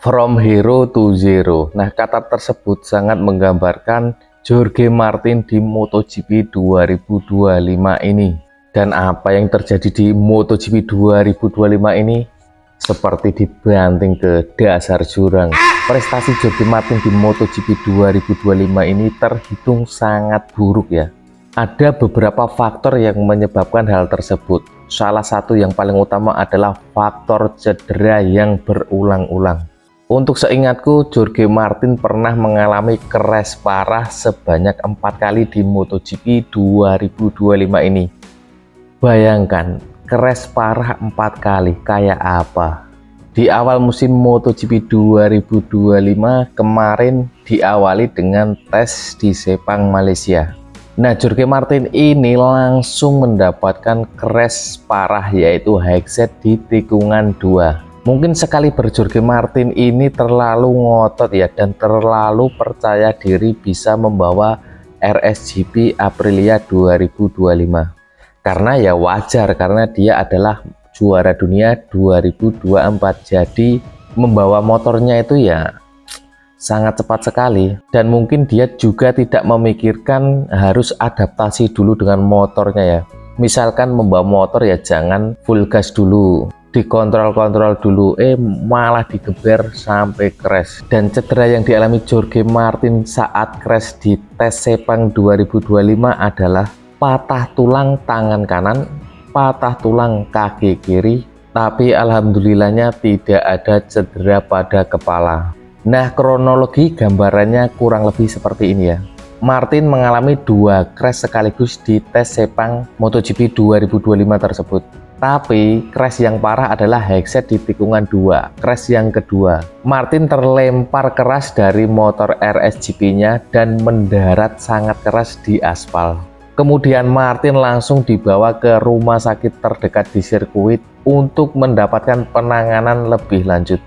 From Hero to Zero. Nah, kata tersebut sangat menggambarkan Jorge Martin di MotoGP 2025 ini. Dan apa yang terjadi di MotoGP 2025 ini seperti dibanting ke dasar jurang. Prestasi Jorge Martin di MotoGP 2025 ini terhitung sangat buruk ya. Ada beberapa faktor yang menyebabkan hal tersebut. Salah satu yang paling utama adalah faktor cedera yang berulang-ulang. Untuk seingatku, Jorge Martin pernah mengalami crash parah sebanyak 4 kali di MotoGP 2025 ini. Bayangkan, crash parah 4 kali kayak apa? Di awal musim MotoGP 2025 kemarin diawali dengan tes di Sepang, Malaysia. Nah, Jorge Martin ini langsung mendapatkan crash parah yaitu headset di tikungan 2. Mungkin sekali Jorge Martin ini terlalu ngotot ya dan terlalu percaya diri bisa membawa RSGP Aprilia 2025. Karena ya wajar, karena dia adalah juara dunia 2024. Jadi membawa motornya itu ya sangat cepat sekali, dan mungkin dia juga tidak memikirkan harus adaptasi dulu dengan motornya ya. Misalkan membawa motor ya jangan full gas dulu, dikontrol-kontrol dulu, malah digeber sampai crash. Dan cedera yang dialami Jorge Martin saat crash di tes Sepang 2025 adalah patah tulang tangan kanan, patah tulang kaki kiri, tapi alhamdulillahnya tidak ada cedera pada kepala. Nah, kronologi gambarannya kurang lebih seperti ini ya. Martin mengalami 2 crash sekaligus di tes Sepang MotoGP 2025 tersebut. Tapi crash yang parah adalah headset di tikungan 2. Crash yang kedua, Martin terlempar keras dari motor RSGP-nya dan mendarat sangat keras di aspal. Kemudian Martin langsung dibawa ke rumah sakit terdekat di sirkuit untuk mendapatkan penanganan lebih lanjut.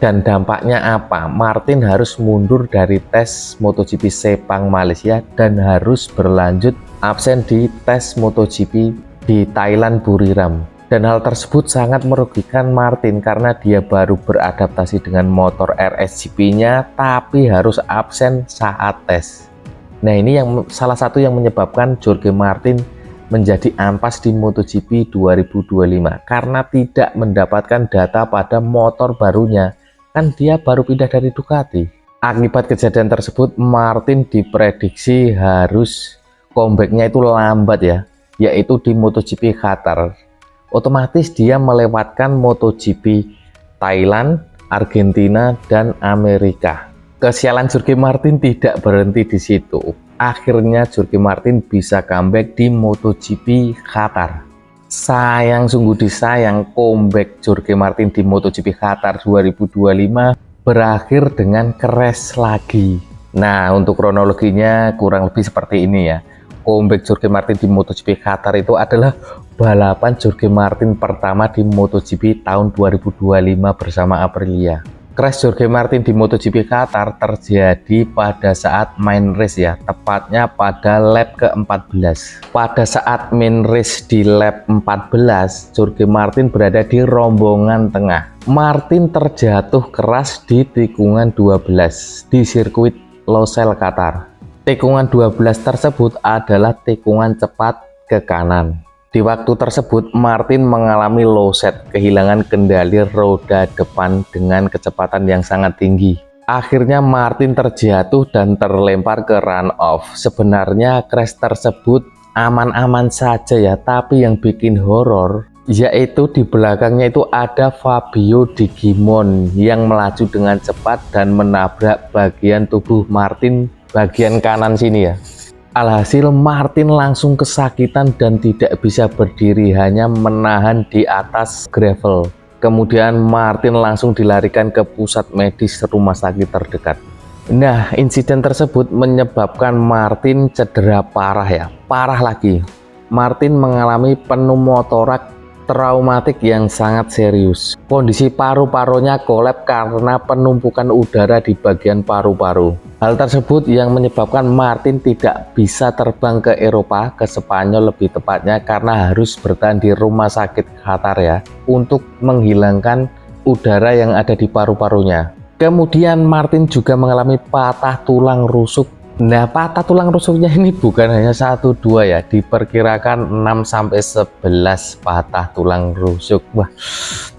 Dan dampaknya apa? Martin harus mundur dari tes MotoGP Sepang Malaysia dan harus berlanjut absen di tes MotoGP di Thailand Buriram. Dan hal tersebut sangat merugikan Martin karena dia baru beradaptasi dengan motor RSGP-nya tapi harus absen saat tes. Nah, ini yang salah satu yang menyebabkan Jorge Martin menjadi ampas di MotoGP 2025 karena tidak mendapatkan data pada motor barunya. Kan dia baru pindah dari Ducati. Akibat kejadian tersebut, Martin diprediksi harus comeback-nya itu lambat ya, yaitu di MotoGP Qatar. Otomatis dia melewatkan MotoGP Thailand, Argentina, dan Amerika. Kesialan Jorge Martin tidak berhenti di situ. Akhirnya Jorge Martin bisa comeback di MotoGP Qatar. Sayang, sungguh disayang, comeback Jorge Martin di MotoGP Qatar 2025 berakhir dengan crash lagi. Nah, untuk kronologinya kurang lebih seperti ini ya. Comeback Jorge Martin di MotoGP Qatar itu adalah balapan Jorge Martin pertama di MotoGP tahun 2025 bersama Aprilia. Crash Jorge Martin di MotoGP Qatar terjadi pada saat main race ya, tepatnya pada lap ke-14. Pada saat main race di lap 14, Jorge Martin berada di rombongan tengah. Martin terjatuh keras di tikungan 12 di sirkuit Losail Qatar. Tikungan 12 tersebut adalah tikungan cepat ke kanan. Di waktu tersebut, Martin mengalami low set, kehilangan kendali roda depan dengan kecepatan yang sangat tinggi. Akhirnya Martin terjatuh dan terlempar ke run off. Sebenarnya crash tersebut aman-aman saja ya, tapi yang bikin horor yaitu di belakangnya itu ada Fabio Di Gimon yang melaju dengan cepat dan menabrak bagian tubuh Martin bagian kanan sini ya. Alhasil Martin langsung kesakitan dan tidak bisa berdiri, hanya menahan di atas gravel. Kemudian Martin langsung dilarikan ke pusat medis rumah sakit terdekat. Nah, insiden tersebut menyebabkan Martin cedera parah ya, parah lagi. Martin mengalami pneumotorak traumatik yang sangat serius. Kondisi paru-parunya kolap karena penumpukan udara di bagian paru-paru. Hal tersebut yang menyebabkan Martin tidak bisa terbang ke Eropa, ke Spanyol lebih tepatnya, karena harus bertahan di rumah sakit Qatar ya, untuk menghilangkan udara yang ada di paru-parunya. Kemudian Martin juga mengalami patah tulang rusuk. Nah, patah tulang rusuknya ini bukan hanya 1-2 ya, diperkirakan 6-11 patah tulang rusuk. Wah,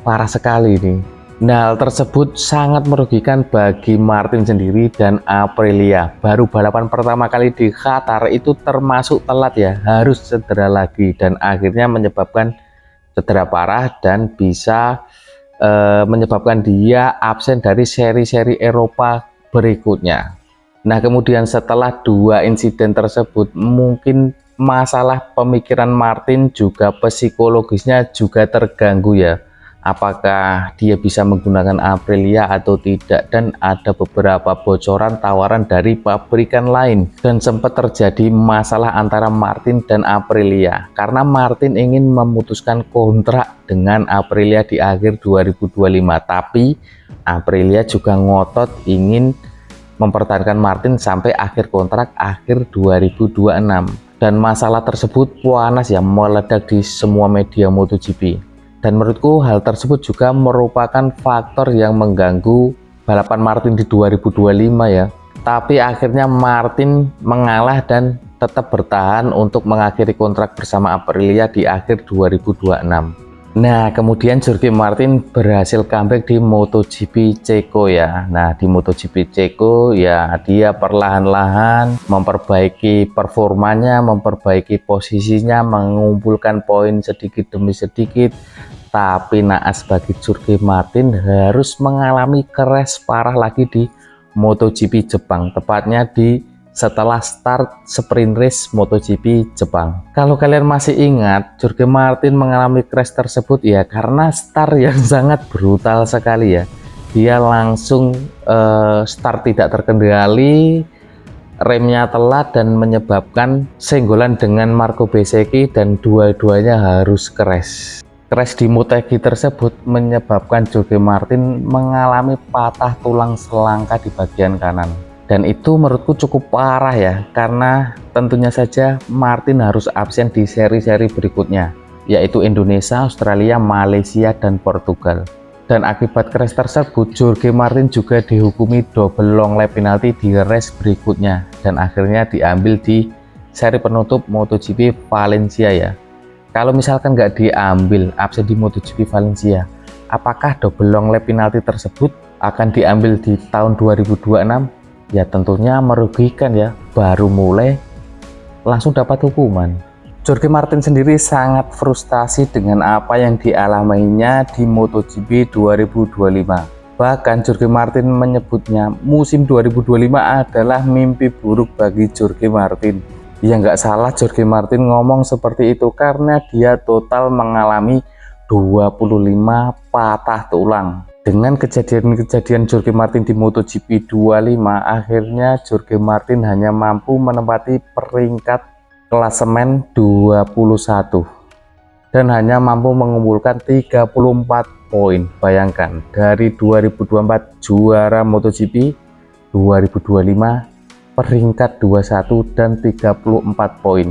parah sekali ini. Nah, hal tersebut sangat merugikan bagi Martin sendiri dan Aprilia. Baru balapan pertama kali di Qatar itu termasuk telat ya, harus cedera lagi dan akhirnya menyebabkan cedera parah dan bisa menyebabkan dia absen dari seri-seri Eropa berikutnya. Nah, kemudian setelah 2 insiden tersebut, mungkin masalah pemikiran Martin juga psikologisnya juga terganggu ya. Apakah dia bisa menggunakan Aprilia atau tidak, dan ada beberapa bocoran tawaran dari pabrikan lain dan sempat terjadi masalah antara Martin dan Aprilia karena Martin ingin memutuskan kontrak dengan Aprilia di akhir 2025, tapi Aprilia juga ngotot ingin mempertahankan Martin sampai akhir kontrak akhir 2026, dan masalah tersebut panas ya, meledak di semua media MotoGP. Dan menurutku hal tersebut juga merupakan faktor yang mengganggu balapan Martin di 2025 ya. Tapi akhirnya Martin mengalah dan tetap bertahan untuk mengakhiri kontrak bersama Aprilia di akhir 2026. Nah, kemudian Jorge Martin berhasil comeback di MotoGP Ceko ya. Nah, di MotoGP Ceko ya dia perlahan-lahan memperbaiki performanya, memperbaiki posisinya, mengumpulkan poin sedikit demi sedikit. Tapi naas bagi Jorge Martin harus mengalami crash parah lagi di MotoGP Jepang, tepatnya setelah start sprint race MotoGP Jepang. Kalau kalian masih ingat, Jorge Martin mengalami crash tersebut ya karena start yang sangat brutal sekali ya. Dia langsung start tidak terkendali, remnya telat dan menyebabkan senggolan dengan Marco Bezzecchi dan dua-duanya harus crash. Crash di Motegi tersebut menyebabkan Jorge Martin mengalami patah tulang selangka di bagian kanan. Dan itu menurutku cukup parah ya, karena tentunya saja Martin harus absen di seri-seri berikutnya, yaitu Indonesia, Australia, Malaysia, dan Portugal. Dan akibat crash tersebut, Jorge Martin juga dihukumi double long lap penalti di race berikutnya, dan akhirnya diambil di seri penutup MotoGP Valencia ya. Kalau misalkan nggak diambil absen di MotoGP Valencia, apakah double long lap penalti tersebut akan diambil di tahun 2026? Ya tentunya merugikan ya, baru mulai langsung dapat hukuman. Jorge Martin sendiri sangat frustasi dengan apa yang dialaminya di MotoGP 2025. Bahkan Jorge Martin menyebutnya musim 2025 adalah mimpi buruk bagi Jorge Martin. Ya nggak salah Jorge Martin ngomong seperti itu karena dia total mengalami 25 patah tulang. Dengan kejadian-kejadian Jorge Martin di MotoGP 25, akhirnya Jorge Martin hanya mampu menempati peringkat klasemen 21 dan hanya mampu mengumpulkan 34 poin. Bayangkan, dari 2024 juara MotoGP, 2025 peringkat 21 dan 34 poin.